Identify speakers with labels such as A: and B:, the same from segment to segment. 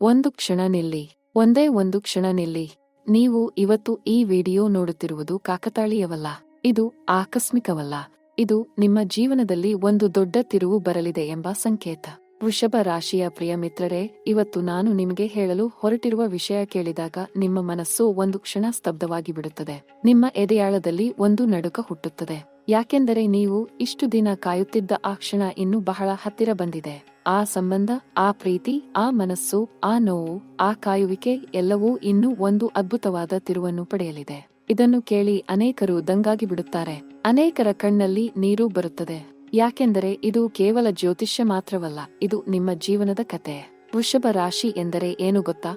A: ಒಂದು ಕ್ಷಣ ನಿಲ್ಲಿ. ಒಂದೇ ಒಂದು ಕ್ಷಣ ನಿಲ್ಲಿ. ನೀವು ಇವತ್ತು ಈ ವಿಡಿಯೋ ನೋಡುತ್ತಿರುವುದು ಕಾಕತಾಳೀಯವಲ್ಲ. ಇದು ಆಕಸ್ಮಿಕವಲ್ಲ. ಇದು ನಿಮ್ಮ ಜೀವನದಲ್ಲಿ ಒಂದು ದೊಡ್ಡ ತಿರುವು ಬರಲಿದೆ ಎಂಬ ಸಂಕೇತ. ವೃಷಭ ರಾಶಿಯ ಪ್ರಿಯ ಮಿತ್ರರೇ, ಇವತ್ತು ನಾನು ನಿಮಗೆ ಹೇಳಲು ಹೊರಟಿರುವ ವಿಷಯ ಕೇಳಿದಾಗ ನಿಮ್ಮ ಮನಸ್ಸು ಒಂದು ಕ್ಷಣ ಸ್ತಬ್ಧವಾಗಿ ಬಿಡುತ್ತದೆ. ನಿಮ್ಮ ಎದೆಯಾಳದಲ್ಲಿ ಒಂದು ನಡುಕ ಹುಟ್ಟುತ್ತದೆ. ಯಾಕೆಂದರೆ ನೀವು ಇಷ್ಟು ದಿನ ಕಾಯುತ್ತಿದ್ದ ಆ ಕ್ಷಣ ಇನ್ನು ಬಹಳ ಹತ್ತಿರ ಬಂದಿದೆ. ಆ ಸಂಬಂಧ, ಆ ಪ್ರೀತಿ, ಆ ಮನಸ್ಸು, ಆ ನೋವು, ಆ ಕಾಯುವಿಕೆ ಎಲ್ಲವೂ ಇನ್ನೂ ಒಂದು ಅದ್ಭುತವಾದ ತಿರುವನ್ನು ಪಡೆಯಲಿದೆ. ಇದನ್ನು ಕೇಳಿ ಅನೇಕರು ದಂಗಾಗಿ ಬಿಡುತ್ತಾರೆ. ಅನೇಕರ ಕಣ್ಣಲ್ಲಿ ನೀರು ಬರುತ್ತದೆ. ಯಾಕೆಂದರೆ ಇದು ಕೇವಲ ಜ್ಯೋತಿಷ್ಯ ಮಾತ್ರವಲ್ಲ, ಇದು ನಿಮ್ಮ ಜೀವನದ ಕತೆ. ವೃಷಭ ರಾಶಿ ಎಂದರೆ ಏನು ಗೊತ್ತಾ?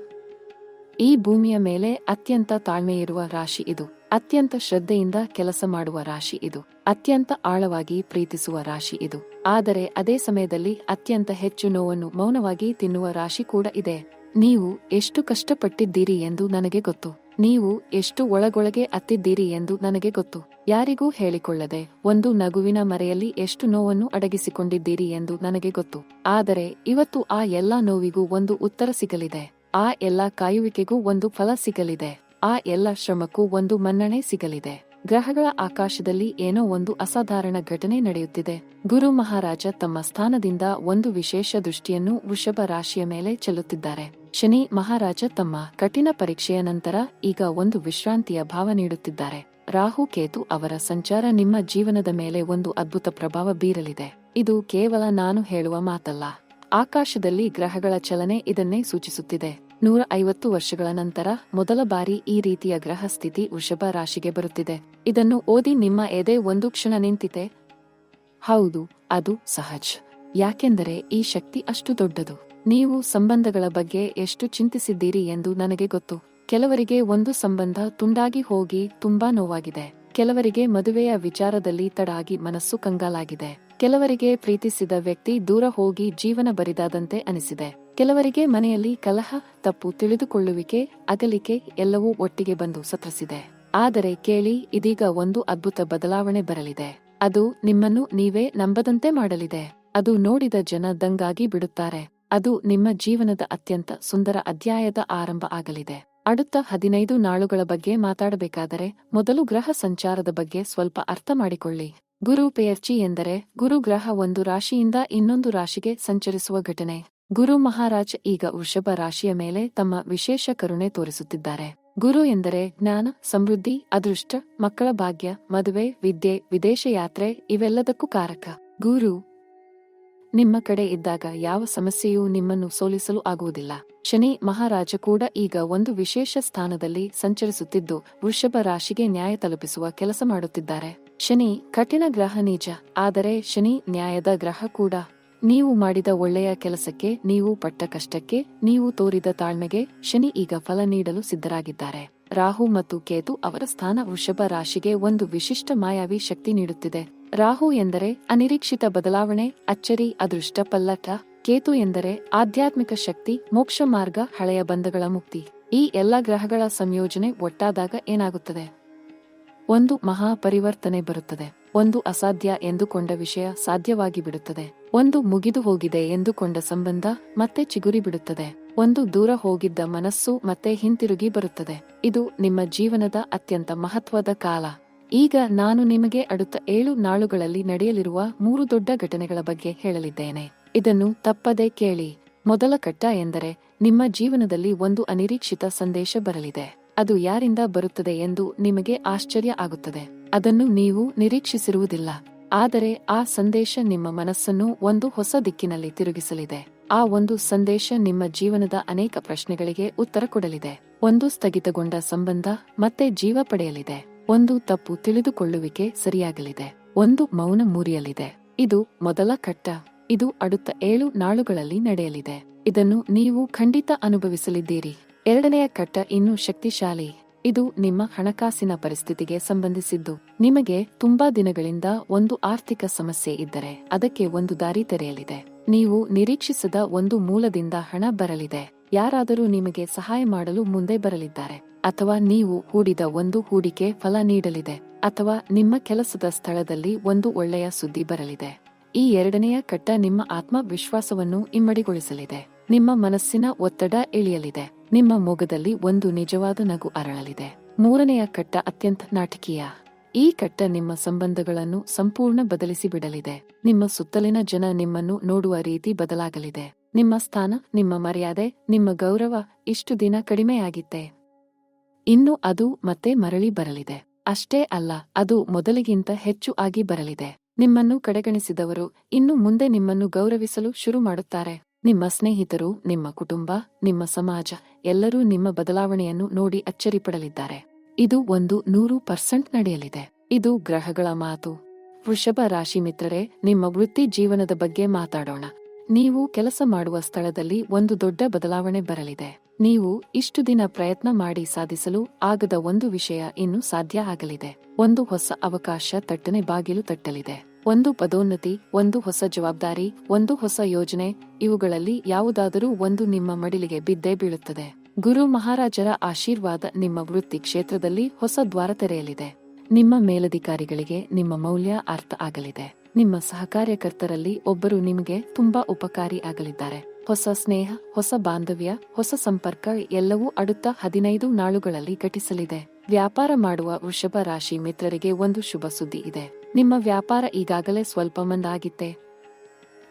A: ಈ ಭೂಮಿಯ ಮೇಲೆ ಅತ್ಯಂತ ತಾಳ್ಮೆಯಿರುವ ರಾಶಿ ಇದು. ಅತ್ಯಂತ ಶ್ರದ್ಧೆಯಿಂದ ಕೆಲಸ ಮಾಡುವ ರಾಶಿ ಇದು. ಅತ್ಯಂತ ಆಳವಾಗಿ ಪ್ರೀತಿಸುವ ರಾಶಿ ಇದು. ಆದರೆ ಅದೇ ಸಮಯದಲ್ಲಿ ಅತ್ಯಂತ ಹೆಚ್ಚು ನೋವನ್ನು ಮೌನವಾಗಿ ತಿನ್ನುವ ರಾಶಿ ಕೂಡ ಇದೆ. ನೀವು ಎಷ್ಟು ಕಷ್ಟಪಟ್ಟಿದ್ದೀರಿ ಎಂದು ನನಗೆ ಗೊತ್ತು. ನೀವು ಎಷ್ಟು ಒಳಗೊಳಗೆ ಅತ್ತಿದ್ದೀರಿ ಎಂದು ನನಗೆ ಗೊತ್ತು. ಯಾರಿಗೂ ಹೇಳಿಕೊಳ್ಳದೆ ಒಂದು ನಗುವಿನ ಮರೆಯಲ್ಲಿ ಎಷ್ಟು ನೋವನ್ನು ಅಡಗಿಸಿಕೊಂಡಿದ್ದೀರಿ ಎಂದು ನನಗೆ ಗೊತ್ತು. ಆದರೆ ಇವತ್ತು ಆ ಎಲ್ಲಾ ನೋವಿಗೂ ಒಂದು ಉತ್ತರ ಸಿಗಲಿದೆ. ಆ ಎಲ್ಲಾ ಕಾಯುವಿಕೆಗೂ ಒಂದು ಫಲ ಸಿಗಲಿದೆ. ಆ ಎಲ್ಲ ಶ್ರಮಕ್ಕೂ ಒಂದು ಮನ್ನಣೆ ಸಿಗಲಿದೆ. ಗ್ರಹಗಳ ಆಕಾಶದಲ್ಲಿ ಏನೋ ಒಂದು ಅಸಾಧಾರಣ ಘಟನೆ ನಡೆಯುತ್ತಿದೆ. ಗುರು ಮಹಾರಾಜ ತಮ್ಮ ಸ್ಥಾನದಿಂದ ಒಂದು ವಿಶೇಷ ದೃಷ್ಟಿಯನ್ನು ವೃಷಭ ರಾಶಿಯ ಮೇಲೆ ಚೆಲ್ಲುತ್ತಿದ್ದಾರೆ. ಶನಿ ಮಹಾರಾಜ ತಮ್ಮ ಕಠಿಣ ಪರೀಕ್ಷೆಯ ನಂತರ ಈಗ ಒಂದು ವಿಶ್ರಾಂತಿಯ ಭಾವ ನೀಡುತ್ತಿದ್ದಾರೆ. ರಾಹು ಕೇತು ಅವರ ಸಂಚಾರ ನಿಮ್ಮ ಜೀವನದ ಮೇಲೆ ಒಂದು ಅದ್ಭುತ ಪ್ರಭಾವ ಬೀರಲಿದೆ. ಇದು ಕೇವಲ ನಾನು ಹೇಳುವ ಮಾತಲ್ಲ. ಆಕಾಶದಲ್ಲಿ ಗ್ರಹಗಳ ಚಲನೆ ಇದನ್ನೇ ಸೂಚಿಸುತ್ತಿದೆ. 150 ವರ್ಷಗಳ ನಂತರ ಮೊದಲ ಬಾರಿ ಈ ರೀತಿಯ ಗ್ರಹ ಸ್ಥಿತಿ ವೃಷಭ ರಾಶಿಗೆ ಬರುತ್ತಿದೆ. ಇದನ್ನು ಓದಿ ನಿಮ್ಮ ಎದೆ ಒಂದು ಕ್ಷಣ ನಿಂತಿದೆ. ಹೌದು, ಅದು ಸಹಜ. ಯಾಕೆಂದರೆ ಈ ಶಕ್ತಿ ಅಷ್ಟು ದೊಡ್ಡದು. ನೀವು ಸಂಬಂಧಗಳ ಬಗ್ಗೆ ಎಷ್ಟು ಚಿಂತಿಸಿದ್ದೀರಿ ಎಂದು ನನಗೆ ಗೊತ್ತು. ಕೆಲವರಿಗೆ ಒಂದು ಸಂಬಂಧ ತುಂಡಾಗಿ ಹೋಗಿ ತುಂಬಾ ನೋವಾಗಿದೆ. ಕೆಲವರಿಗೆ ಮದುವೆಯ ವಿಚಾರದಲ್ಲಿ ತಡಾಗಿ ಮನಸ್ಸು ಕಂಗಾಲಾಗಿದೆ. ಕೆಲವರಿಗೆ ಪ್ರೀತಿಸಿದ ವ್ಯಕ್ತಿ ದೂರ ಹೋಗಿ ಜೀವನ ಬರಿದಾದಂತೆ ಅನಿಸಿದೆ. ಕೆಲವರಿಗೆ ಮನೆಯಲ್ಲಿ ಕಲಹ, ತಪ್ಪು ತಿಳಿದುಕೊಳ್ಳುವಿಕೆ, ಅಗಲಿಕೆ ಎಲ್ಲವೂ ಒಟ್ಟಿಗೆ ಬಂದು ಸತ್ರಸಿದೆ. ಆದರೆ ಕೇಳಿ, ಇದೀಗ ಒಂದು ಅದ್ಭುತ ಬದಲಾವಣೆ ಬರಲಿದೆ. ಅದು ನಿಮ್ಮನ್ನು ನೀವೇ ನಂಬದಂತೆ ಮಾಡಲಿದೆ. ಅದು ನೋಡಿದ ಜನ ದಂಗಾಗಿ ಬಿಡುತ್ತಾರೆ. ಅದು ನಿಮ್ಮ ಜೀವನದ ಅತ್ಯಂತ ಸುಂದರ ಅಧ್ಯಾಯದ ಆರಂಭ ಆಗಲಿದೆ. அடுத்த 15 ನಾಳುಗಳ ಬಗ್ಗೆ ಮಾತಾಡಬೇಕಾದರೆ ಮೊದಲು ಗ್ರಹ ಸಂಚಾರದ ಬಗ್ಗೆ ಸ್ವಲ್ಪ ಅರ್ಥ ಮಾಡಿಕೊಳ್ಳಿ. ಗುರು ಪೆಯರ್ಚಿ ಎಂದರೆ ಗುರು ಗ್ರಹ ಒಂದು ರಾಶಿಯಿಂದ ಇನ್ನೊಂದು ರಾಶಿಗೆ ಸಂಚರಿಸುವ ಘಟನೆ. ಗುರು ಮಹಾರಾಜ್ ಈಗ ವೃಷಭ ರಾಶಿಯ ಮೇಲೆ ತಮ್ಮ ವಿಶೇಷ ಕರುಣೆ ತೋರಿಸುತ್ತಿದ್ದಾರೆ. ಗುರು ಎಂದರೆ ಜ್ಞಾನ, ಸಮೃದ್ಧಿ, ಅದೃಷ್ಟ, ಮಕ್ಕಳ ಭಾಗ್ಯ, ಮದುವೆ, ವಿದ್ಯೆ, ವಿದೇಶ ಯಾತ್ರೆ ಇವೆಲ್ಲದಕ್ಕೂ ಕಾರಕ. ಗುರು ನಿಮ್ಮ ಕಡೆ ಇದ್ದಾಗ ಯಾವ ಸಮಸ್ಯೆಯೂ ನಿಮ್ಮನ್ನು ಸೋಲಿಸಲು ಆಗುವುದಿಲ್ಲ. ಶನಿ ಮಹಾರಾಜ ಕೂಡ ಈಗ ಒಂದು ವಿಶೇಷ ಸ್ಥಾನದಲ್ಲಿ ಸಂಚರಿಸುತ್ತಿದ್ದು ವೃಷಭ ರಾಶಿಗೆ ನ್ಯಾಯ ತಲುಪಿಸುವ ಕೆಲಸ ಮಾಡುತ್ತಿದ್ದಾರೆ. ಶನಿ ಕಠಿಣ ಗ್ರಹ ನಿಜ, ಆದರೆ ಶನಿ ನ್ಯಾಯದ ಗ್ರಹ ಕೂಡ. ನೀವು ಮಾಡಿದ ಒಳ್ಳೆಯ ಕೆಲಸಕ್ಕೆ, ನೀವು ಪಟ್ಟ ಕಷ್ಟಕ್ಕೆ, ನೀವು ತೋರಿದ ತಾಳ್ಮೆಗೆ ಶನಿ ಈಗ ಫಲ ನೀಡಲು ಸಿದ್ಧರಾಗಿದ್ದಾರೆ. ರಾಹು ಮತ್ತು ಕೇತು ಅವರ ಸ್ಥಾನ ವೃಷಭ ರಾಶಿಗೆ ಒಂದು ವಿಶಿಷ್ಟ ಮಾಯಾವಿ ಶಕ್ತಿ ನೀಡುತ್ತಿದೆ. ರಾಹು ಎಂದರೆ ಅನಿರೀಕ್ಷಿತ ಬದಲಾವಣೆ, ಅಚ್ಚರಿ, ಅದೃಷ್ಟ ಪಲ್ಲಟ. ಕೇತು ಎಂದರೆ ಆಧ್ಯಾತ್ಮಿಕ ಶಕ್ತಿ, ಮೋಕ್ಷ ಮಾರ್ಗ, ಹಳೆಯ ಬಂಧಗಳ ಮುಕ್ತಿ. ಈ ಎಲ್ಲ ಗ್ರಹಗಳ ಸಂಯೋಜನೆ ಒಟ್ಟಾದಾಗ ಏನಾಗುತ್ತದೆ? ಒಂದು ಮಹಾ ಪರಿವರ್ತನೆ ಬರುತ್ತದೆ. ಒಂದು ಅಸಾಧ್ಯ ಎಂದುಕೊಂಡ ವಿಷಯ ಸಾಧ್ಯವಾಗಿ ಬಿಡುತ್ತದೆ. ಒಂದು ಮುಗಿದು ಹೋಗಿದೆ ಎಂದುಕೊಂಡ ಸಂಬಂಧ ಮತ್ತೆ ಚಿಗುರಿ ಬಿಡುತ್ತದೆ. ಒಂದು ದೂರ ಹೋಗಿದ್ದ ಮನಸ್ಸು ಮತ್ತೆ ಹಿಂತಿರುಗಿ ಬರುತ್ತದೆ. ಇದು ನಿಮ್ಮ ಜೀವನದ ಅತ್ಯಂತ ಮಹತ್ವದ ಕಾಲ. ಈಗ ನಾನು ನಿಮಗೆ அடுத்த 7 ನಾಳುಗಳಲ್ಲಿ ನಡೆಯಲಿರುವ 3 ದೊಡ್ಡ ಘಟನೆಗಳ ಬಗ್ಗೆ ಹೇಳಲಿದ್ದೇನೆ. ಇದನ್ನು ತಪ್ಪದೇ ಕೇಳಿ. ಮೊದಲ ಘಟ್ಟ ಎಂದರೆ ನಿಮ್ಮ ಜೀವನದಲ್ಲಿ ಒಂದು ಅನಿರೀಕ್ಷಿತ ಸಂದೇಶ ಬರಲಿದೆ. ಅದು ಯಾರಿಂದ ಬರುತ್ತದೆ ಎಂದು ನಿಮಗೆ ಆಶ್ಚರ್ಯ ಆಗುತ್ತದೆ. ಅದನ್ನು ನೀವು ನಿರೀಕ್ಷಿಸಿರುವುದಿಲ್ಲ. ಆದರೆ ಆ ಸಂದೇಶ ನಿಮ್ಮ ಮನಸ್ಸನ್ನು ಒಂದು ಹೊಸ ದಿಕ್ಕಿನಲ್ಲಿ ತಿರುಗಿಸಲಿದೆ. ಆ ಒಂದು ಸಂದೇಶ ನಿಮ್ಮ ಜೀವನದ ಅನೇಕ ಪ್ರಶ್ನೆಗಳಿಗೆ ಉತ್ತರ ಕೊಡಲಿದೆ. ಒಂದು ಸ್ಥಗಿತಗೊಂಡ ಸಂಬಂಧ ಮತ್ತೆ ಜೀವ ಪಡೆಯಲಿದೆ. ಒಂದು ತಪ್ಪು ತಿಳಿದುಕೊಳ್ಳುವಿಕೆ ಸರಿಯಾಗಲಿದೆ. ಒಂದು ಮೌನ ಮುರಿಯಲಿದೆ. ಇದು ಮೊದಲ ಘಟ್ಟ. ಇದು அடுத்த 7 ನಾಳುಗಳಲ್ಲಿ ನಡೆಯಲಿದೆ. ಇದನ್ನು ನೀವು ಖಂಡಿತ ಅನುಭವಿಸಲಿದ್ದೀರಿ. ಎರಡನೆಯ ಘಟ್ಟ ಇನ್ನೂ ಶಕ್ತಿಶಾಲಿ. ಇದು ನಿಮ್ಮ ಹಣಕಾಸಿನ ಪರಿಸ್ಥಿತಿಗೆ ಸಂಬಂಧಿಸಿದ್ದು. ನಿಮಗೆ ತುಂಬಾ ದಿನಗಳಿಂದ ಒಂದು ಆರ್ಥಿಕ ಸಮಸ್ಯೆ ಇದ್ದರೆ ಅದಕ್ಕೆ ಒಂದು ದಾರಿ ತೆರೆಯಲಿದೆ. ನೀವು ನಿರೀಕ್ಷಿಸದ ಒಂದು ಮೂಲದಿಂದ ಹಣ ಬರಲಿದೆ. ಯಾರಾದರೂ ನಿಮಗೆ ಸಹಾಯ ಮಾಡಲು ಮುಂದೆ ಬರಲಿದ್ದಾರೆ. ಅಥವಾ ನೀವು ಹೂಡಿದ ಒಂದು ಹೂಡಿಕೆ ಫಲ ನೀಡಲಿದೆ. ಅಥವಾ ನಿಮ್ಮ ಕೆಲಸದ ಸ್ಥಳದಲ್ಲಿ ಒಂದು ಒಳ್ಳೆಯ ಸುದ್ದಿ ಬರಲಿದೆ. ಈ ಎರಡನೆಯ ಘಟ್ಟ ನಿಮ್ಮ ಆತ್ಮವಿಶ್ವಾಸವನ್ನು ಇಮ್ಮಡಿಗೊಳಿಸಲಿದೆ. ನಿಮ್ಮ ಮನಸ್ಸಿನ ಒತ್ತಡ ಇಳಿಯಲಿದೆ. ನಿಮ್ಮ ಮೊಗದಲ್ಲಿ ಒಂದು ನಿಜವಾದ ನಗು ಅರಳಲಿದೆ. ಮೂರನೆಯ ಕಟ್ಟ ಅತ್ಯಂತ ನಾಟಕೀಯ. ಈ ಕಟ್ಟ ನಿಮ್ಮ ಸಂಬಂಧಗಳನ್ನು ಸಂಪೂರ್ಣ ಬದಲಿಸಿ ಬಿಡಲಿದೆ. ನಿಮ್ಮ ಸುತ್ತಲಿನ ಜನ ನಿಮ್ಮನ್ನು ನೋಡುವ ರೀತಿ ಬದಲಾಗಲಿದೆ. ನಿಮ್ಮ ಸ್ಥಾನ, ನಿಮ್ಮ ಮರ್ಯಾದೆ, ನಿಮ್ಮ ಗೌರವ ಇಷ್ಟು ದಿನ ಕಡಿಮೆಯಾಗಿತ್ತೆ. ಇನ್ನು ಅದು ಮತ್ತೆ ಮರಳಿ ಬರಲಿದೆ. ಅಷ್ಟೇ ಅಲ್ಲ, ಅದು ಮೊದಲಿಗಿಂತ ಹೆಚ್ಚು ಆಗಿ ಬರಲಿದೆ. ನಿಮ್ಮನ್ನು ಕಡೆಗಣಿಸಿದವರು ಇನ್ನು ಮುಂದೆ ನಿಮ್ಮನ್ನು ಗೌರವಿಸಲು ಶುರು ಮಾಡುತ್ತಾರೆ. ನಿಮ್ಮ ಸ್ನೇಹಿತರು, ನಿಮ್ಮ ಕುಟುಂಬ, ನಿಮ್ಮ ಸಮಾಜ ಎಲ್ಲರೂ ನಿಮ್ಮ ಬದಲಾವಣೆಯನ್ನು ನೋಡಿ ಅಚ್ಚರಿಪಡಲಿದ್ದಾರೆ. ಇದು 100% ನಡೆಯಲಿದೆ. ಇದು ಗ್ರಹಗಳ ಮಾತು. ವೃಷಭ ರಾಶಿ ಮಿತ್ರರೇ, ನಿಮ್ಮ ವೃತ್ತಿ ಜೀವನದ ಬಗ್ಗೆ ಮಾತಾಡೋಣ. ನೀವು ಕೆಲಸ ಮಾಡುವ ಸ್ಥಳದಲ್ಲಿ ಒಂದು ದೊಡ್ಡ ಬದಲಾವಣೆ ಬರಲಿದೆ. ನೀವು ಇಷ್ಟು ದಿನ ಪ್ರಯತ್ನ ಮಾಡಿ ಸಾಧಿಸಲು ಆಗದ ಒಂದು ವಿಷಯ ಇನ್ನು ಸಾಧ್ಯ ಆಗಲಿದೆ. ಒಂದು ಹೊಸ ಅವಕಾಶ ತಟ್ಟನೆ ಬಾಗಿಲು ತಟ್ಟಲಿದೆ. ಒಂದು ಪದೋನ್ನತಿ, ಒಂದು ಹೊಸ ಜವಾಬ್ದಾರಿ, ಒಂದು ಹೊಸ ಯೋಜನೆ, ಇವುಗಳಲ್ಲಿ ಯಾವುದಾದರೂ ಒಂದು ನಿಮ್ಮ ಮಡಿಲಿಗೆ ಬಿದ್ದೇ ಬೀಳುತ್ತದೆ. ಗುರು ಮಹಾರಾಜರ ಆಶೀರ್ವಾದ ನಿಮ್ಮ ವೃತ್ತಿ ಕ್ಷೇತ್ರದಲ್ಲಿ ಹೊಸ ದ್ವಾರ ತೆರೆಯಲಿದೆ. ನಿಮ್ಮ ಮೇಲಧಿಕಾರಿಗಳಿಗೆ ನಿಮ್ಮ ಮೌಲ್ಯ ಅರ್ಥ ಆಗಲಿದೆ. ನಿಮ್ಮ ಸಹಕಾರ್ಯಕರ್ತರಲ್ಲಿ ಒಬ್ಬರು ನಿಮಗೆ ತುಂಬಾ ಉಪಕಾರಿ ಆಗಲಿದ್ದಾರೆ. ಹೊಸ ಸ್ನೇಹ, ಹೊಸ ಬಾಂಧವ್ಯ, ಹೊಸ ಸಂಪರ್ಕ ಎಲ್ಲವೂ அடுத்த 15 ನಾಳುಗಳಲ್ಲಿ ಘಟಿಸಲಿದೆ. ವ್ಯಾಪಾರ ಮಾಡುವ ವೃಷಭ ರಾಶಿ ಮಿತ್ರರಿಗೆ ಒಂದು ಶುಭ ಸುದ್ದಿ ಇದೆ. ನಿಮ್ಮ ವ್ಯಾಪಾರ ಈಗಾಗಲೇ ಸ್ವಲ್ಪ ಮಂದಾಗಿತ್ತೆ.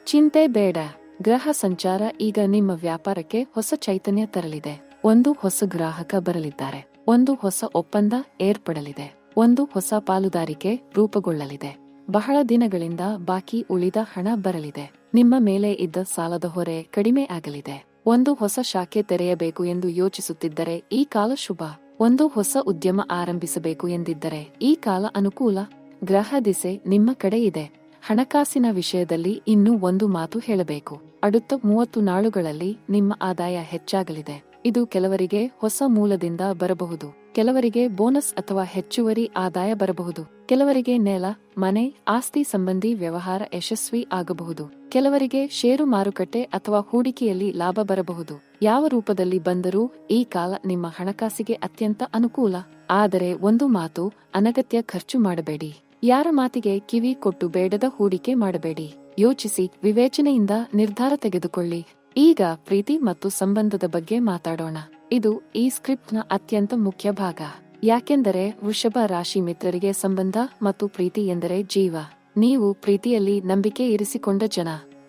A: ಚಿಂತೆ ಬೇಡ. ಗ್ರಹ ಸಂಚಾರ ಈಗ ನಿಮ್ಮ ವ್ಯಾಪಾರಕ್ಕೆ ಹೊಸ ಚೈತನ್ಯ ತರಲಿದೆ. ಒಂದು ಹೊಸ ಗ್ರಾಹಕ ಬರಲಿದ್ದಾರೆ. ಒಂದು ಹೊಸ ಒಪ್ಪಂದ ಏರ್ಪಡಲಿದೆ. ಒಂದು ಹೊಸ ಪಾಲುದಾರಿಕೆ ರೂಪುಗೊಳ್ಳಲಿದೆ. ಬಹಳ ದಿನಗಳಿಂದ ಬಾಕಿ ಉಳಿದ ಹಣ ಬರಲಿದೆ. ನಿಮ್ಮ ಮೇಲೆ ಇದ್ದ ಸಾಲದ ಹೊರೆ ಕಡಿಮೆ ಆಗಲಿದೆ. ಒಂದು ಹೊಸ ಶಾಖೆ ತೆರೆಯಬೇಕು ಎಂದು ಯೋಚಿಸುತ್ತಿದ್ದರೆ ಈ ಕಾಲ ಶುಭ. ಒಂದು ಹೊಸ ಉದ್ಯಮ ಆರಂಭಿಸಬೇಕು ಎಂದಿದ್ದರೆ ಈ ಕಾಲ ಅನುಕೂಲ. ಗ್ರಹ ದಿಸೆ ನಿಮ್ಮ ಕಡೆ ಇದೆ. ಹಣಕಾಸಿನ ವಿಷಯದಲ್ಲಿ ಇನ್ನೂ ಒಂದು ಮಾತು ಹೇಳಬೇಕು. அடுத்த 30 ನಾಳುಗಳಲ್ಲಿ ನಿಮ್ಮ ಆದಾಯ ಹೆಚ್ಚಾಗಲಿದೆ. ಇದು ಕೆಲವರಿಗೆ ಹೊಸ ಮೂಲದಿಂದ ಬರಬಹುದು. ಕೆಲವರಿಗೆ ಬೋನಸ್ ಅಥವಾ ಹೆಚ್ಚುವರಿ ಆದಾಯ ಬರಬಹುದು. ಕೆಲವರಿಗೆ ನೆಲ, ಮನೆ, ಆಸ್ತಿ ಸಂಬಂಧಿ ವ್ಯವಹಾರ ಯಶಸ್ವಿ ಆಗಬಹುದು. ಕೆಲವರಿಗೆ ಷೇರು ಮಾರುಕಟ್ಟೆ ಅಥವಾ ಹೂಡಿಕೆಯಲ್ಲಿ ಲಾಭ ಬರಬಹುದು. ಯಾವ ರೂಪದಲ್ಲಿ ಬಂದರೂ ಈ ಕಾಲ ನಿಮ್ಮ ಹಣಕಾಸಿಗೆ ಅತ್ಯಂತ ಅನುಕೂಲ. ಆದರೆ ಒಂದು ಮಾತು, ಅನಗತ್ಯ ಖರ್ಚು ಮಾಡಬೇಡಿ. ಯಾರ ಮಾತಿಗೆ ಕಿವಿ ಕೊಟ್ಟು ಬೇಡದ ಹೂಡಿಕೆ ಮಾಡಬೇಡಿ. ಯೋಚಿಸಿ ವಿವೇಚನೆಯಿಂದ ನಿರ್ಧಾರ ತೆಗೆದುಕೊಳ್ಳಿ. ಈಗ ಪ್ರೀತಿ ಮತ್ತು ಸಂಬಂಧದ ಬಗ್ಗೆ ಮಾತಾಡೋಣ. ಇದು ಈ ಸ್ಕ್ರಿಪ್ಟ್ನ ಅತ್ಯಂತ ಮುಖ್ಯ ಭಾಗ. ಯಾಕೆಂದರೆ ವೃಷಭ ರಾಶಿ ಮಿತ್ರರಿಗೆ ಸಂಬಂಧ ಮತ್ತು ಪ್ರೀತಿ ಎಂದರೆ ಜೀವ. ನೀವು ಪ್ರೀತಿಯಲ್ಲಿ ನಂಬಿಕೆ ಇರಿಸಿಕೊಂಡ ಜನ.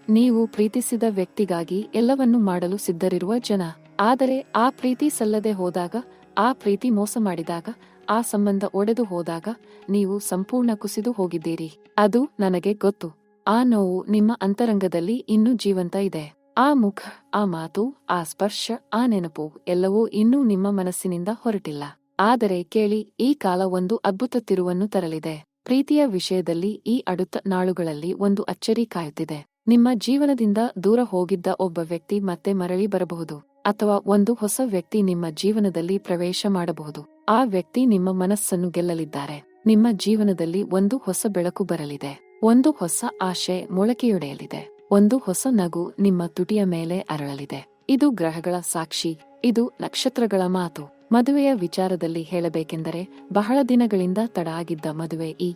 A: ನೀವು ಪ್ರೀತಿಸಿದ ವ್ಯಕ್ತಿಗಾಗಿ ಎಲ್ಲವನ್ನೂ ಮಾಡಲು ಸಿದ್ಧರಿರುವ ಜನ. ಆದರೆ ಆ ಪ್ರೀತಿ ಸಲ್ಲದೆ ಹೋದಾಗ, ಆ ಪ್ರೀತಿ ಮೋಸ ಮಾಡಿದಾಗ, ಆ ಸಂಬಂಧ ಒಡೆದು ಹೋದಾಗ ನೀವು ಸಂಪೂರ್ಣ ಕುಸಿದು ಹೋಗಿದ್ದೀರಿ. ಅದು ನನಗೆ ಗೊತ್ತು. ಆ ನೋವು ನಿಮ್ಮ ಅಂತರಂಗದಲ್ಲಿ ಇನ್ನೂ ಜೀವಂತ ಇದೆ. ಆ ಮುಖ, ಆ ಮಾತು, ಆ ಸ್ಪರ್ಶ, ಆ ನೆನಪು ಎಲ್ಲವೂ ಇನ್ನೂ ನಿಮ್ಮ ಮನಸ್ಸಿನಿಂದ ಹೊರಟಿಲ್ಲ. ಆದರೆ ಕೇಳಿ, ಈ ಕಾಲ ಒಂದು ಅದ್ಭುತ ತಿರುವನ್ನು ತರಲಿದೆ. ಪ್ರೀತಿಯ ವಿಷಯದಲ್ಲಿ ಈ அடுத்த ನಾಳುಗಳಲ್ಲಿ ಒಂದು ಅಚ್ಚರಿ ಕಾಯುತ್ತಿದೆ. ನಿಮ್ಮ ಜೀವನದಿಂದ ದೂರ ಹೋಗಿದ್ದ ಒಬ್ಬ ವ್ಯಕ್ತಿ ಮತ್ತೆ ಮರಳಿ ಬರಬಹುದು. ಅಥವಾ ಒಂದು ಹೊಸ ವ್ಯಕ್ತಿ ನಿಮ್ಮ ಜೀವನದಲ್ಲಿ ಪ್ರವೇಶ ಮಾಡಬಹುದು. ಆ ವ್ಯಕ್ತಿ ನಿಮ್ಮ ಮನಸ್ಸನ್ನು ಗೆಲ್ಲಲಿದ್ದಾರೆ. ನಿಮ್ಮ ಜೀವನದಲ್ಲಿ ಒಂದು ಹೊಸ ಬೆಳಕು ಬರಲಿದೆ. ಒಂದು ಹೊಸ ಆಶೆ ಮೊಳಕೆಯೊಡೆಯಲಿದೆ. ಒಂದು ಹೊಸ ನಗು ನಿಮ್ಮ ತುಟಿಯ ಮೇಲೆ ಅರಳಲಿದೆ. ಇದು ಗ್ರಹಗಳ ಸಾಕ್ಷಿ. ಇದು ನಕ್ಷತ್ರಗಳ ಮಾತು. ಮದುವೆಯ ವಿಚಾರದಲ್ಲಿ ಹೇಳಬೇಕೆಂದರೆ, ಬಹಳ ದಿನಗಳಿಂದ ತಡ ಆಗಿದ್ದ ಮದುವೆ ಈ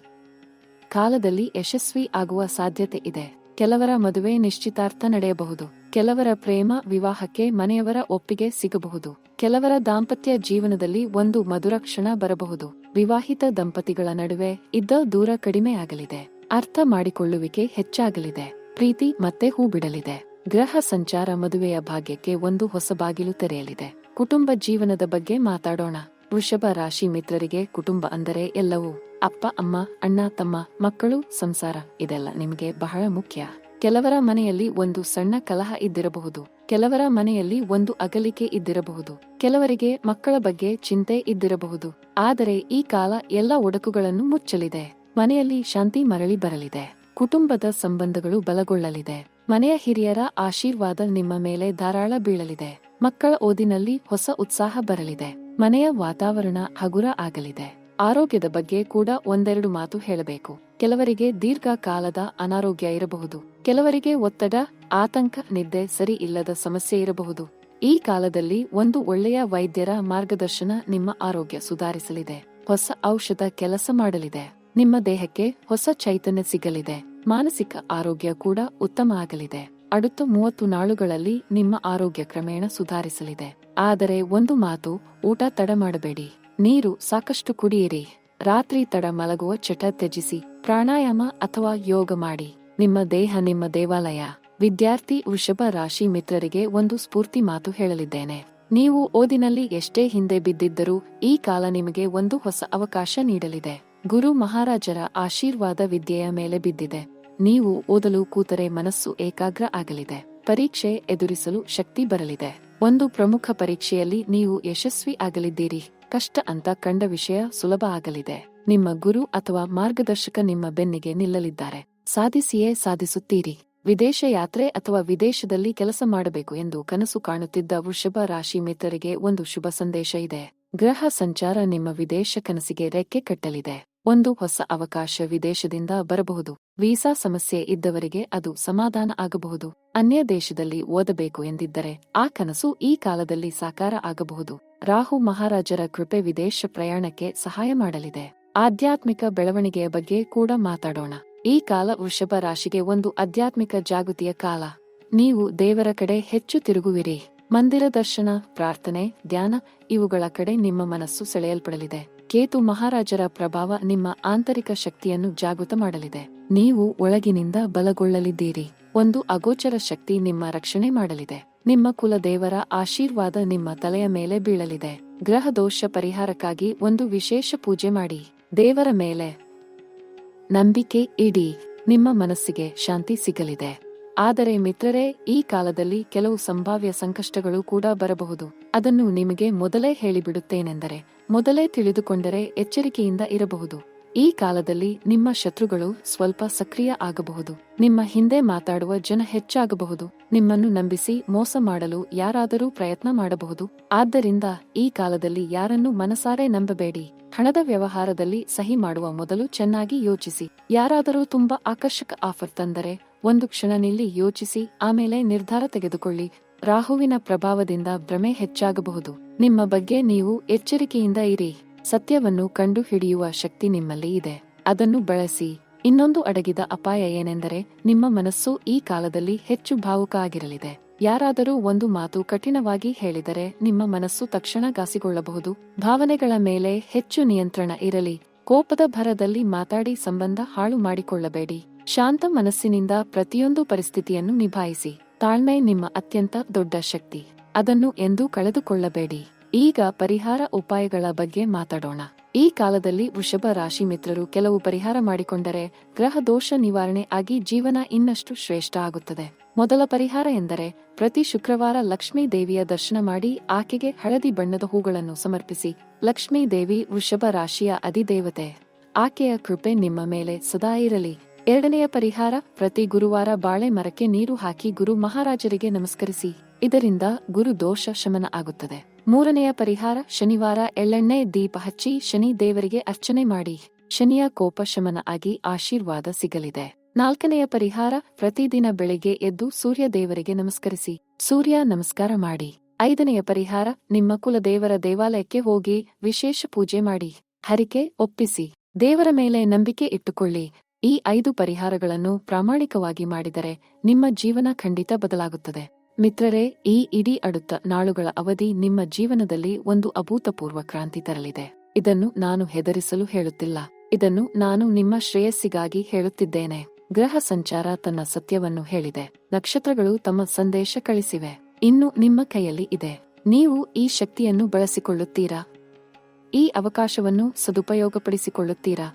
A: ಕಾಲದಲ್ಲಿ ಯಶಸ್ವಿ ಆಗುವ ಸಾಧ್ಯತೆ ಇದೆ. ಕೆಲವರ ಮದುವೆ ನಿಶ್ಚಿತಾರ್ಥ ನಡೆಯಬಹುದು. ಕೆಲವರ ಪ್ರೇಮ ವಿವಾಹಕ್ಕೆ ಮನೆಯವರ ಒಪ್ಪಿಗೆ ಸಿಗಬಹುದು. ಕೆಲವರ ದಾಂಪತ್ಯ ಜೀವನದಲ್ಲಿ ಒಂದು ಮಧುರ ಕ್ಷಣ ಬರಬಹುದು. ವಿವಾಹಿತ ದಂಪತಿಗಳ ನಡುವೆ ಇದ್ದ ದೂರ ಕಡಿಮೆ ಆಗಲಿದೆ. ಅರ್ಥ ಮಾಡಿಕೊಳ್ಳುವಿಕೆ ಹೆಚ್ಚಾಗಲಿದೆ. ಪ್ರೀತಿ ಮತ್ತೆ ಹೂ ಬಿಡಲಿದೆ. ಗ್ರಹ ಸಂಚಾರ ಮದುವೆಯ ಭಾಗ್ಯಕ್ಕೆ ಒಂದು ಹೊಸ ಬಾಗಿಲು ತೆರೆಯಲಿದೆ. ಕುಟುಂಬ ಜೀವನದ ಬಗ್ಗೆ ಮಾತಾಡೋಣ. ವೃಷಭ ರಾಶಿ ಮಿತ್ರರಿಗೆ ಕುಟುಂಬ ಅಂದರೆ ಎಲ್ಲವೂ. ಅಪ್ಪ, ಅಮ್ಮ, ಅಣ್ಣ, ತಮ್ಮ, ಮಕ್ಕಳು, ಸಂಸಾರ ಇದೆಲ್ಲ ನಿಮಗೆ ಬಹಳ ಮುಖ್ಯ. ಕೆಲವರ ಮನೆಯಲ್ಲಿ ಒಂದು ಸಣ್ಣ ಕಲಹ ಇದ್ದಿರಬಹುದು. ಕೆಲವರ ಮನೆಯಲ್ಲಿ ಒಂದು ಅಗಲಿಕೆ ಇದ್ದಿರಬಹುದು. ಕೆಲವರಿಗೆ ಮಕ್ಕಳ ಬಗ್ಗೆ ಚಿಂತೆ ಇದ್ದಿರಬಹುದು. ಆದರೆ ಈ ಕಾಲ ಎಲ್ಲ ಒಡಕುಗಳನ್ನು ಮುಚ್ಚಲಿದೆ. ಮನೆಯಲ್ಲಿ ಶಾಂತಿ ಮರಳಿ ಬರಲಿದೆ. ಕುಟುಂಬದ ಸಂಬಂಧಗಳು ಬಲಗೊಳ್ಳಲಿದೆ. ಮನೆಯ ಹಿರಿಯರ ಆಶೀರ್ವಾದ ನಿಮ್ಮ ಮೇಲೆ ಧಾರಾಳ ಬೀಳಲಿದೆ. ಮಕ್ಕಳ ಓದಿನಲ್ಲಿ ಹೊಸ ಉತ್ಸಾಹ ಬರಲಿದೆ. ಮನೆಯ ವಾತಾವರಣ ಹಗುರ ಆಗಲಿದೆ. ಆರೋಗ್ಯದ ಬಗ್ಗೆ ಕೂಡ ಒಂದೆರಡು ಮಾತು ಹೇಳಬೇಕು. ಕೆಲವರಿಗೆ ದೀರ್ಘಕಾಲದ ಅನಾರೋಗ್ಯ ಇರಬಹುದು. ಕೆಲವರಿಗೆ ಒತ್ತಡ, ಆತಂಕ, ನಿದ್ದೆ ಸರಿ ಇಲ್ಲದ ಸಮಸ್ಯೆ ಇರಬಹುದು. ಈ ಕಾಲದಲ್ಲಿ ಒಂದು ಒಳ್ಳೆಯ ವೈದ್ಯರ ಮಾರ್ಗದರ್ಶನ ನಿಮ್ಮ ಆರೋಗ್ಯ ಸುಧಾರಿಸಲಿದೆ. ಹೊಸ ಔಷಧ ಕೆಲಸ ಮಾಡಲಿದೆ. ನಿಮ್ಮ ದೇಹಕ್ಕೆ ಹೊಸ ಚೈತನ್ಯ ಸಿಗಲಿದೆ. ಮಾನಸಿಕ ಆರೋಗ್ಯ ಕೂಡ ಉತ್ತಮ ಆಗಲಿದೆ. அடுத்த 30 ನಾಳುಗಳಲ್ಲಿ ನಿಮ್ಮ ಆರೋಗ್ಯ ಕ್ರಮೇಣ ಸುಧಾರಿಸಲಿದೆ. ಆದರೆ ಒಂದು ಮಾತು, ಊಟ ತಡ ಮಾಡಬೇಡಿ. ನೀರು ಸಾಕಷ್ಟು ಕುಡಿಯಿರಿ. ರಾತ್ರಿ ತಡ ಮಲಗುವ ಚಟ ತ್ಯಜಿಸಿ. ಪ್ರಾಣಾಯಾಮ ಅಥವಾ ಯೋಗ ಮಾಡಿ. ನಿಮ್ಮ ದೇಹ ನಿಮ್ಮ ದೇವಾಲಯ. ವಿದ್ಯಾರ್ಥಿ ವೃಷಭ ರಾಶಿ ಮಿತ್ರರಿಗೆ ಒಂದು ಸ್ಫೂರ್ತಿ ಮಾತು ಹೇಳಲಿದ್ದೇನೆ. ನೀವು ಓದಿನಲ್ಲಿ ಎಷ್ಟೇ ಹಿಂದೆ ಬಿದ್ದಿದ್ದರೂ ಈ ಕಾಲ ನಿಮಗೆ ಒಂದು ಹೊಸ ಅವಕಾಶ ನೀಡಲಿದೆ. ಗುರು ಮಹಾರಾಜರ ಆಶೀರ್ವಾದ ವಿದ್ಯೆಯ ಮೇಲೆ ಬಿದ್ದಿದೆ. ನೀವು ಓದಲು ಕೂತರೆ ಮನಸ್ಸು ಏಕಾಗ್ರ ಆಗಲಿದೆ. ಪರೀಕ್ಷೆ ಎದುರಿಸಲು ಶಕ್ತಿ ಬರಲಿದೆ. ಒಂದು ಪ್ರಮುಖ ಪರೀಕ್ಷೆಯಲ್ಲಿ ನೀವು ಯಶಸ್ವಿ ಆಗಲಿದ್ದೀರಿ. ಕಷ್ಟ ಅಂತ ಕಂಡ ವಿಷಯ ಸುಲಭ ಆಗಲಿದೆ. ನಿಮ್ಮ ಗುರು ಅಥವಾ ಮಾರ್ಗದರ್ಶಕ ನಿಮ್ಮ ಬೆನ್ನಿಗೆ ನಿಲ್ಲಲಿದ್ದಾರೆ. ಸಾಧಿಸಿಯೇ ಸಾಧಿಸುತ್ತೀರಿ. ವಿದೇಶ ಯಾತ್ರೆ ಅಥವಾ ವಿದೇಶದಲ್ಲಿ ಕೆಲಸ ಮಾಡಬೇಕು ಎಂದು ಕನಸು ಕಾಣುತ್ತಿದ್ದ ವೃಷಭ ರಾಶಿ ಮಿತ್ರರಿಗೆ ಒಂದು ಶುಭ ಸಂದೇಶ ಇದೆ. ಗ್ರಹ ಸಂಚಾರ ನಿಮ್ಮ ವಿದೇಶ ಕನಸಿಗೆ ರೆಕ್ಕೆ ಕಟ್ಟಲಿದೆ. ಒಂದು ಹೊಸ ಅವಕಾಶ ವಿದೇಶದಿಂದ ಬರಬಹುದು. ವೀಸಾ ಸಮಸ್ಯೆ ಇದ್ದವರಿಗೆ ಅದು ಸಮಾಧಾನ ಆಗಬಹುದು. ಅನ್ಯ ದೇಶದಲ್ಲಿ ಓದಬೇಕು ಎಂದಿದ್ದರೆ ಆ ಕನಸು ಈ ಕಾಲದಲ್ಲಿ ಸಾಕಾರ ಆಗಬಹುದು. ರಾಹು ಮಹಾರಾಜರ ಕೃಪೆ ವಿದೇಶ ಪ್ರಯಾಣಕ್ಕೆ ಸಹಾಯ ಮಾಡಲಿದೆ. ಆಧ್ಯಾತ್ಮಿಕ ಬೆಳವಣಿಗೆಯ ಬಗ್ಗೆ ಕೂಡ ಮಾತಾಡೋಣ. ಈ ಕಾಲ ವೃಷಭ ರಾಶಿಗೆ ಒಂದು ಆಧ್ಯಾತ್ಮಿಕ ಜಾಗೃತಿಯ ಕಾಲ. ನೀವು ದೇವರ ಕಡೆ ಹೆಚ್ಚು ತಿರುಗುವಿರಿ. ಮಂದಿರ ದರ್ಶನ, ಪ್ರಾರ್ಥನೆ, ಧ್ಯಾನ ಇವುಗಳ ಕಡೆ ನಿಮ್ಮ ಮನಸ್ಸು ಸೆಳೆಯಲ್ಪಡಲಿದೆ. ಕೇತು ಮಹಾರಾಜರ ಪ್ರಭಾವ ನಿಮ್ಮ ಆಂತರಿಕ ಶಕ್ತಿಯನ್ನು ಜಾಗೃತ ಮಾಡಲಿದೆ. ನೀವು ಒಳಗಿನಿಂದ ಬಲಗೊಳ್ಳಲಿದ್ದೀರಿ. ಒಂದು ಅಗೋಚರ ಶಕ್ತಿ ನಿಮ್ಮ ರಕ್ಷಣೆ ಮಾಡಲಿದೆ. ನಿಮ್ಮ ಕುಲದೇವರ ಆಶೀರ್ವಾದ ನಿಮ್ಮ ತಲೆಯ ಮೇಲೆ ಬೀಳಲಿದೆ. ಗ್ರಹ ದೋಷ ಪರಿಹಾರಕ್ಕಾಗಿ ಒಂದು ವಿಶೇಷ ಪೂಜೆ ಮಾಡಿ. ದೇವರ ಮೇಲೆ ನಂಬಿಕೆ ಇಡಿ. ನಿಮ್ಮ ಮನಸ್ಸಿಗೆ ಶಾಂತಿ ಸಿಗಲಿದೆ. ಆದರೆ ಮಿತ್ರರೇ, ಈ ಕಾಲದಲ್ಲಿ ಕೆಲವು ಸಂಭಾವ್ಯ ಸಂಕಷ್ಟಗಳು ಕೂಡ ಬರಬಹುದು. ಅದನ್ನು ನಿಮಗೆ ಮೊದಲೇ ಹೇಳಿಬಿಡುತ್ತೇನೆಂದರೆ, ಮೊದಲೇ ತಿಳಿದುಕೊಂಡರೆ ಎಚ್ಚರಿಕೆಯಿಂದ ಇರಬಹುದು. ಈ ಕಾಲದಲ್ಲಿ ನಿಮ್ಮ ಶತ್ರುಗಳು ಸ್ವಲ್ಪ ಸಕ್ರಿಯ ಆಗಬಹುದು. ನಿಮ್ಮ ಹಿಂದೆ ಮಾತಾಡುವ ಜನ ಹೆಚ್ಚಾಗಬಹುದು. ನಿಮ್ಮನ್ನು ನಂಬಿಸಿ ಮೋಸ ಮಾಡಲು ಯಾರಾದರೂ ಪ್ರಯತ್ನ ಮಾಡಬಹುದು. ಆದ್ದರಿಂದ ಈ ಕಾಲದಲ್ಲಿ ಯಾರನ್ನೂ ಮನಸಾರೆ ನಂಬಬೇಡಿ. ಹಣದ ವ್ಯವಹಾರದಲ್ಲಿ ಸಹಿ ಮಾಡುವ ಮೊದಲು ಚೆನ್ನಾಗಿ ಯೋಚಿಸಿ. ಯಾರಾದರೂ ತುಂಬಾ ಆಕರ್ಷಕ ಆಫರ್ ತಂದರೆ ಒಂದು ಕ್ಷಣ ನಿಲ್ಲಿ ಯೋಚಿಸಿ ಆಮೇಲೆ ನಿರ್ಧಾರ ತೆಗೆದುಕೊಳ್ಳಿ. ರಾಹುವಿನ ಪ್ರಭಾವದಿಂದ ಭ್ರಮೆ ಹೆಚ್ಚಾಗಬಹುದು. ನಿಮ್ಮ ಬಗ್ಗೆ ನೀವು ಎಚ್ಚರಿಕೆಯಿಂದ ಇರಿ. ಸತ್ಯವನ್ನು ಕಂಡು ಹಿಡಿಯುವ ಶಕ್ತಿ ನಿಮ್ಮಲ್ಲಿ ಇದೆ. ಅದನ್ನು ಬಳಸಿ. ಇನ್ನೊಂದು ಅಡಗಿದ ಅಪಾಯ ಏನೆಂದರೆ ನಿಮ್ಮ ಮನಸ್ಸು ಈ ಕಾಲದಲ್ಲಿ ಹೆಚ್ಚು ಭಾವುಕ ಆಗಿರಲಿದೆ. ಯಾರಾದರೂ ಒಂದು ಮಾತು ಕಠಿಣವಾಗಿ ಹೇಳಿದರೆ ನಿಮ್ಮ ಮನಸ್ಸು ತಕ್ಷಣ ಗಾಸಿಗೊಳ್ಳಬಹುದು. ಭಾವನೆಗಳ ಮೇಲೆ ಹೆಚ್ಚು ನಿಯಂತ್ರಣ ಇರಲಿ. ಕೋಪದ ಭರದಲ್ಲಿ ಮಾತಾಡಿ ಸಂಬಂಧ ಹಾಳು ಮಾಡಿಕೊಳ್ಳಬೇಡಿ. ಶಾಂತ ಮನಸ್ಸಿನಿಂದ ಪ್ರತಿಯೊಂದು ಪರಿಸ್ಥಿತಿಯನ್ನು ನಿಭಾಯಿಸಿ. ತಾಳ್ಮೆ ನಿಮ್ಮ ಅತ್ಯಂತ ದೊಡ್ಡ ಶಕ್ತಿ. ಅದನ್ನು ಎಂದೂ ಕಳೆದುಕೊಳ್ಳಬೇಡಿ. ಈಗ ಪರಿಹಾರ ಉಪಾಯಗಳ ಬಗ್ಗೆ ಮಾತಾಡೋಣ. ಈ ಕಾಲದಲ್ಲಿ ವೃಷಭ ರಾಶಿ ಮಿತ್ರರು ಕೆಲವು ಪರಿಹಾರ ಮಾಡಿಕೊಂಡರೆ ಗ್ರಹ ದೋಷ ನಿವಾರಣೆ ಆಗಿ ಜೀವನ ಇನ್ನಷ್ಟು ಶ್ರೇಷ್ಠ ಆಗುತ್ತದೆ. ಮೊದಲ ಪರಿಹಾರ ಎಂದರೆ ಪ್ರತಿ ಶುಕ್ರವಾರ ಲಕ್ಷ್ಮೀ ದೇವಿಯ ದರ್ಶನ ಮಾಡಿ ಆಕೆಗೆ ಹಳದಿ ಬಣ್ಣದ ಹೂಗಳನ್ನು ಸಮರ್ಪಿಸಿ. ಲಕ್ಷ್ಮೀ ದೇವಿ ವೃಷಭ ರಾಶಿಯ ಅಧಿದೇವತೆ. ಆಕೆಯ ಕೃಪೆ ನಿಮ್ಮ ಮೇಲೆ ಸದಾ ಇರಲಿ. ಎರಡನೆಯ ಪರಿಹಾರ, ಪ್ರತಿ ಗುರುವಾರ ಬಾಳೆ ಮರಕ್ಕೆ ನೀರು ಹಾಕಿ ಗುರು ಮಹಾರಾಜರಿಗೆ ನಮಸ್ಕರಿಸಿ. ಇದರಿಂದ ಗುರು ದೋಷ ಶಮನ ಆಗುತ್ತದೆ. ಮೂರನೆಯ ಪರಿಹಾರ, ಶನಿವಾರ ಎಳ್ಳೆಣ್ಣೆ ದೀಪ ಹಚ್ಚಿ ಶನಿ ದೇವರಿಗೆ ಅರ್ಚನೆ ಮಾಡಿ. ಶನಿಯ ಕೋಪ ಶಮನ ಆಗಿ ಆಶೀರ್ವಾದ ಸಿಗಲಿದೆ. ನಾಲ್ಕನೆಯ ಪರಿಹಾರ, ಪ್ರತಿದಿನ ಬೆಳಿಗ್ಗೆ ಎದ್ದು ಸೂರ್ಯ ದೇವರಿಗೆ ನಮಸ್ಕರಿಸಿ. ಸೂರ್ಯ ನಮಸ್ಕಾರ ಮಾಡಿ. ಐದನೆಯ ಪರಿಹಾರ, ನಿಮ್ಮ ಕುಲದೇವರ ದೇವಾಲಯಕ್ಕೆ ಹೋಗಿ ವಿಶೇಷ ಪೂಜೆ ಮಾಡಿ. ಹರಿಕೆ ಒಪ್ಪಿಸಿ. ದೇವರ ಮೇಲೆ ನಂಬಿಕೆ ಇಟ್ಟುಕೊಳ್ಳಿ. ಈ 5 ಪರಿಹಾರಗಳನ್ನು ಪ್ರಾಮಾಣಿಕವಾಗಿ ಮಾಡಿದರೆ ನಿಮ್ಮ ಜೀವನ ಖಂಡಿತ ಬದಲಾಗುತ್ತದೆ. ಮಿತ್ರರೇ, ಈ ಇಡೀ അടുത്ത ನಾಳುಗಳ ಅವಧಿ ನಿಮ್ಮ ಜೀವನದಲ್ಲಿ ಒಂದು ಅಭೂತಪೂರ್ವ ಕ್ರಾಂತಿ ತರಲಿದೆ. ಇದನ್ನು ನಾನು ಹೆದರಿಸಲು ಹೇಳುತ್ತಿಲ್ಲ. ಇದನ್ನು ನಾನು ನಿಮ್ಮ ಶ್ರೇಯಸ್ಸಿಗಾಗಿ ಹೇಳುತ್ತಿದ್ದೇನೆ. ಗ್ರಹ ಸಂಚಾರ ತನ್ನ ಸತ್ಯವನ್ನು ಹೇಳಿದೆ. ನಕ್ಷತ್ರಗಳು ತಮ್ಮ ಸಂದೇಶ ಕಳಿಸಿವೆ. ಇನ್ನು ನಿಮ್ಮ ಕೈಯಲ್ಲಿ ಇದೆ. ನೀವು ಈ ಶಕ್ತಿಯನ್ನು ಬಳಸಿಕೊಳ್ಳುತ್ತೀರಾ? ಈ ಅವಕಾಶವನ್ನು ಸದುಪಯೋಗಪಡಿಸಿಕೊಳ್ಳುತ್ತೀರಾ?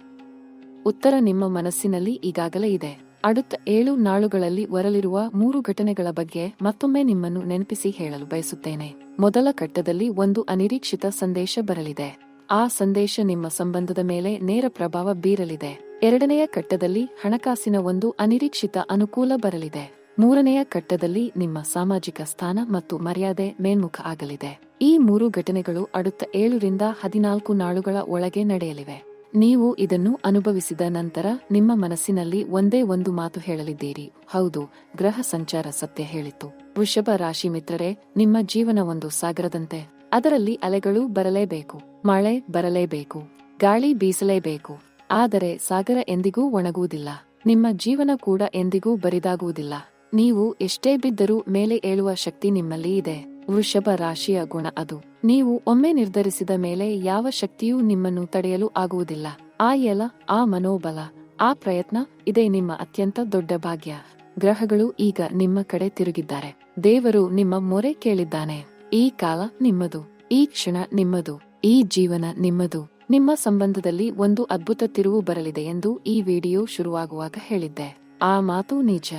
A: ಉತ್ತರ ನಿಮ್ಮ ಮನಸ್ಸಿನಲ್ಲಿ ಈಗಾಗಲೇ ಇದೆ. அடுத்த 7 ನಾಳುಗಳಲ್ಲಿ ಬರಲಿರುವ 3 ಘಟನೆಗಳ ಬಗ್ಗೆ ಮತ್ತೊಮ್ಮೆ ನಿಮ್ಮನ್ನು ನೆನಪಿಸಿ ಹೇಳಲು ಬಯಸುತ್ತೇನೆ. ಮೊದಲ ಘಟ್ಟದಲ್ಲಿ ಒಂದು ಅನಿರೀಕ್ಷಿತ ಸಂದೇಶ ಬರಲಿದೆ. ಆ ಸಂದೇಶ ನಿಮ್ಮ ಸಂಬಂಧದ ಮೇಲೆ ನೇರ ಪ್ರಭಾವ ಬೀರಲಿದೆ. ಎರಡನೆಯ ಘಟ್ಟದಲ್ಲಿ ಹಣಕಾಸಿನ ಒಂದು ಅನಿರೀಕ್ಷಿತ ಅನುಕೂಲ ಬರಲಿದೆ. ಮೂರನೆಯ ಘಟ್ಟದಲ್ಲಿ ನಿಮ್ಮ ಸಾಮಾಜಿಕ ಸ್ಥಾನ ಮತ್ತು ಮರ್ಯಾದೆ ಮೇಲ್ಮುಖ ಆಗಲಿದೆ. ಈ 3 ಘಟನೆಗಳು அடுத்த 7 ರಿಂದ 14 ನಾಳುಗಳ ಒಳಗೆ ನಡೆಯಲಿವೆ. ನೀವು ಇದನ್ನು ಅನುಭವಿಸಿದ ನಂತರ ನಿಮ್ಮ ಮನಸ್ಸಿನಲ್ಲಿ ಒಂದೇ ಒಂದು ಮಾತು ಹೇಳಲಿದ್ದೀರಿ, ಹೌದು, ಗ್ರಹ ಸಂಚಾರ ಸತ್ಯ ಹೇಳಿತು. ವೃಷಭ ರಾಶಿ ಮಿತ್ರರೇ, ನಿಮ್ಮ ಜೀವನ ಒಂದು ಸಾಗರದಂತೆ. ಅದರಲ್ಲಿ ಅಲೆಗಳು ಬರಲೇಬೇಕು, ಮಳೆ ಬರಲೇಬೇಕು, ಗಾಳಿ ಬೀಸಲೇಬೇಕು. ಆದರೆ ಸಾಗರ ಎಂದಿಗೂ ಒಣಗುವುದಿಲ್ಲ. ನಿಮ್ಮ ಜೀವನ ಕೂಡ ಎಂದಿಗೂ ಬರಿದಾಗುವುದಿಲ್ಲ. ನೀವು ಎಷ್ಟೇ ಬಿದ್ದರೂ ಮೇಲೆ ಏಳುವ ಶಕ್ತಿ ನಿಮ್ಮಲ್ಲಿ ಇದೆ. ವೃಷಭ ರಾಶಿಯ ಗುಣ ಅದು. ನೀವು ಒಮ್ಮೆ ನಿರ್ಧರಿಸಿದ ಮೇಲೆ ಯಾವ ಶಕ್ತಿಯೂ ನಿಮ್ಮನ್ನು ತಡೆಯಲು ಆಗುವುದಿಲ್ಲ. ಆ ಎಲ, ಆ ಮನೋಬಲ, ಆ ಪ್ರಯತ್ನ ಇದೇ ನಿಮ್ಮ ಅತ್ಯಂತ ದೊಡ್ಡ ಭಾಗ್ಯ. ಗ್ರಹಗಳು ಈಗ ನಿಮ್ಮ ಕಡೆ ತಿರುಗಿದ್ದಾರೆ. ದೇವರು ನಿಮ್ಮ ಮೊರೆ ಕೇಳಿದ್ದಾನೆ. ಈ ಕಾಲ ನಿಮ್ಮದು, ಈ ಕ್ಷಣ ನಿಮ್ಮದು, ಈ ಜೀವನ ನಿಮ್ಮದು. ನಿಮ್ಮ ಸಂಬಂಧದಲ್ಲಿ ಒಂದು ಅದ್ಭುತ ತಿರುವು ಬರಲಿದೆ ಎಂದು ಈ ವಿಡಿಯೋ ಶುರುವಾಗುವಾಗ ಹೇಳಿದ್ದೆ. ಆ ಮಾತು ನಿಜ.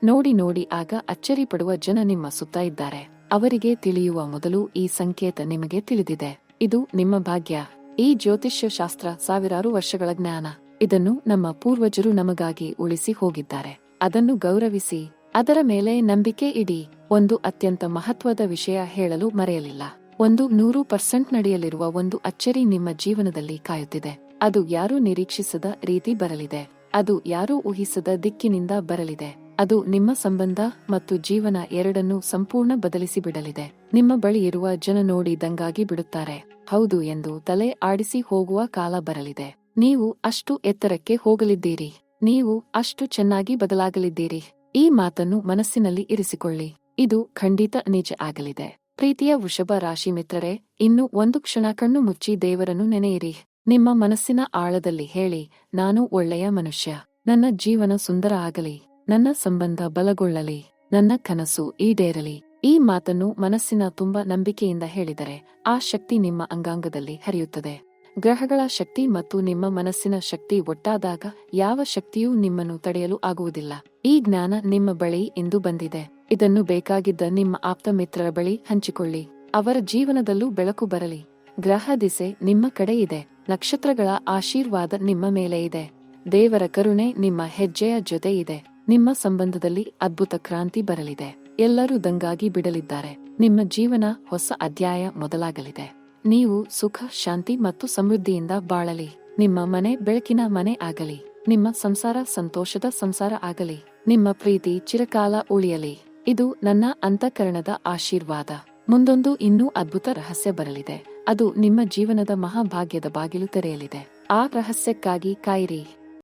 A: ನೋಡಿ ಆಗ ಅಚ್ಚರಿ ಪಡುವ ಜನ ನಿಮ್ಮ ಸುತ್ತ ಇದ್ದಾರೆ. ಅವರಿಗೆ ತಿಳಿಯುವ ಮೊದಲು ಈ ಸಂಕೇತ ನಿಮಗೆ ತಿಳಿದಿದೆ. ಇದು ನಿಮ್ಮ ಭಾಗ್ಯ. ಈ ಜ್ಯೋತಿಷ್ಯ ಶಾಸ್ತ್ರ ಸಾವಿರಾರು ವರ್ಷಗಳ ಜ್ಞಾನ. ಇದನ್ನು ನಮ್ಮ ಪೂರ್ವಜರು ನಮಗಾಗಿ ಉಳಿಸಿ ಹೋಗಿದ್ದಾರೆ. ಅದನ್ನು ಗೌರವಿಸಿ, ಅದರ ಮೇಲೆ ನಂಬಿಕೆ ಇಡಿ. ಒಂದು ಅತ್ಯಂತ ಮಹತ್ವದ ವಿಷಯ ಹೇಳಲು ಮರೆಯಲಿಲ್ಲ. 100% ನಡೆಯಲಿರುವ ಒಂದು ಅಚ್ಚರಿ ನಿಮ್ಮ ಜೀವನದಲ್ಲಿ ಕಾಯುತ್ತಿದೆ. ಅದು ಯಾರೂ ನಿರೀಕ್ಷಿಸದ ರೀತಿ ಬರಲಿದೆ. ಅದು ಯಾರೂ ಊಹಿಸದ ದಿಕ್ಕಿನಿಂದ ಬರಲಿದೆ. ಅದು ನಿಮ್ಮ ಸಂಬಂಧ ಮತ್ತು ಜೀವನ ಎರಡನ್ನೂ ಸಂಪೂರ್ಣ ಬದಲಿಸಿಬಿಡಲಿದೆ. ನಿಮ್ಮ ಬಳಿ ಇರುವ ಜನ ನೋಡಿ ದಂಗಾಗಿ ಬಿಡುತ್ತಾರೆ. ಹೌದು ಎಂದು ತಲೆ ಆಡಿಸಿ ಹೋಗುವ ಕಾಲ ಬರಲಿದೆ. ನೀವು ಅಷ್ಟು ಎತ್ತರಕ್ಕೆ ಹೋಗಲಿದ್ದೀರಿ. ನೀವು ಅಷ್ಟು ಚೆನ್ನಾಗಿ ಬದಲಾಗಲಿದ್ದೀರಿ. ಈ ಮಾತನ್ನು ಮನಸ್ಸಿನಲ್ಲಿ ಇರಿಸಿಕೊಳ್ಳಿ. ಇದು ಖಂಡಿತ ನಿಜ ಆಗಲಿದೆ. ಪ್ರೀತಿಯ ವೃಷಭ ರಾಶಿ ಮಿತ್ರರೇ, ಇನ್ನು ಒಂದು ಕ್ಷಣ ಕಣ್ಣು ಮುಚ್ಚಿ ದೇವರನ್ನು ನೆನೆಯಿರಿ. ನಿಮ್ಮ ಮನಸ್ಸಿನ ಆಳದಲ್ಲಿ ಹೇಳಿ, ನಾನು ಒಳ್ಳೆಯ ಮನುಷ್ಯ. ನನ್ನ ಜೀವನ ಸುಂದರ ಆಗಲಿ. ನನ್ನ ಸಂಬಂಧ ಬಲಗೊಳ್ಳಲಿ. ನನ್ನ ಕನಸು ಈಡೇರಲಿ. ಈ ಮಾತನ್ನು ಮನಸ್ಸಿನ ತುಂಬ ನಂಬಿಕೆಯಿಂದ ಹೇಳಿದರೆ ಆ ಶಕ್ತಿ ನಿಮ್ಮ ಅಂಗಾಂಗದಲ್ಲಿ ಹರಿಯುತ್ತದೆ. ಗ್ರಹಗಳ ಶಕ್ತಿ ಮತ್ತು ನಿಮ್ಮ ಮನಸ್ಸಿನ ಶಕ್ತಿ ಒಟ್ಟಾದಾಗ ಯಾವ ಶಕ್ತಿಯೂ ನಿಮ್ಮನ್ನು ತಡೆಯಲು ಆಗುವುದಿಲ್ಲ. ಈ ಜ್ಞಾನ ನಿಮ್ಮ ಬಳಿ ಇಂದು ಬಂದಿದೆ. ಇದನ್ನು ಬೇಕಾಗಿದ್ದ ನಿಮ್ಮ ಆಪ್ತ ಮಿತ್ರರ ಬಳಿ ಹಂಚಿಕೊಳ್ಳಿ. ಅವರ ಜೀವನದಲ್ಲೂ ಬೆಳಕು ಬರಲಿ. ಗ್ರಹ ದಿಸೆ ನಿಮ್ಮ ಕಡೆ ಇದೆ. ನಕ್ಷತ್ರಗಳ ಆಶೀರ್ವಾದ ನಿಮ್ಮ ಮೇಲೆ ಇದೆ. ದೇವರ ಕರುಣೆ ನಿಮ್ಮ ಹೆಜ್ಜೆಯ ಜೊತೆ ಇದೆ. ನಿಮ್ಮ ಸಂಬಂಧದಲ್ಲಿ ಅದ್ಭುತ ಕ್ರಾಂತಿ ಬರಲಿದೆ. ಎಲ್ಲರೂ ದಂಗಾಗಿ ಬಿಡಲಿದ್ದಾರೆ. ನಿಮ್ಮ ಜೀವನ ಹೊಸ ಅಧ್ಯಾಯ ಮೊದಲಾಗಲಿದೆ. ನೀವು ಸುಖ, ಶಾಂತಿ ಮತ್ತು ಸಮೃದ್ಧಿಯಿಂದ ಬಾಳಲಿ. ನಿಮ್ಮ ಮನೆ ಬೆಳಕಿನ ಮನೆ ಆಗಲಿ. ನಿಮ್ಮ ಸಂಸಾರ ಸಂತೋಷದ ಸಂಸಾರ ಆಗಲಿ. ನಿಮ್ಮ ಪ್ರೀತಿ ಚಿರಕಾಲ ಉಳಿಯಲಿ. ಇದು ನನ್ನ ಅಂತಃಕರಣದ ಆಶೀರ್ವಾದ. ಮುಂದೊಂದು ಇನ್ನೂ ಅದ್ಭುತ ರಹಸ್ಯ ಬರಲಿದೆ. ಅದು ನಿಮ್ಮ ಜೀವನದ ಮಹಾಭಾಗ್ಯದ ಬಾಗಿಲು ತೆರೆಯಲಿದೆ. ಆ ರಹಸ್ಯಕ್ಕಾಗಿ ಕಾಯಿರಿ.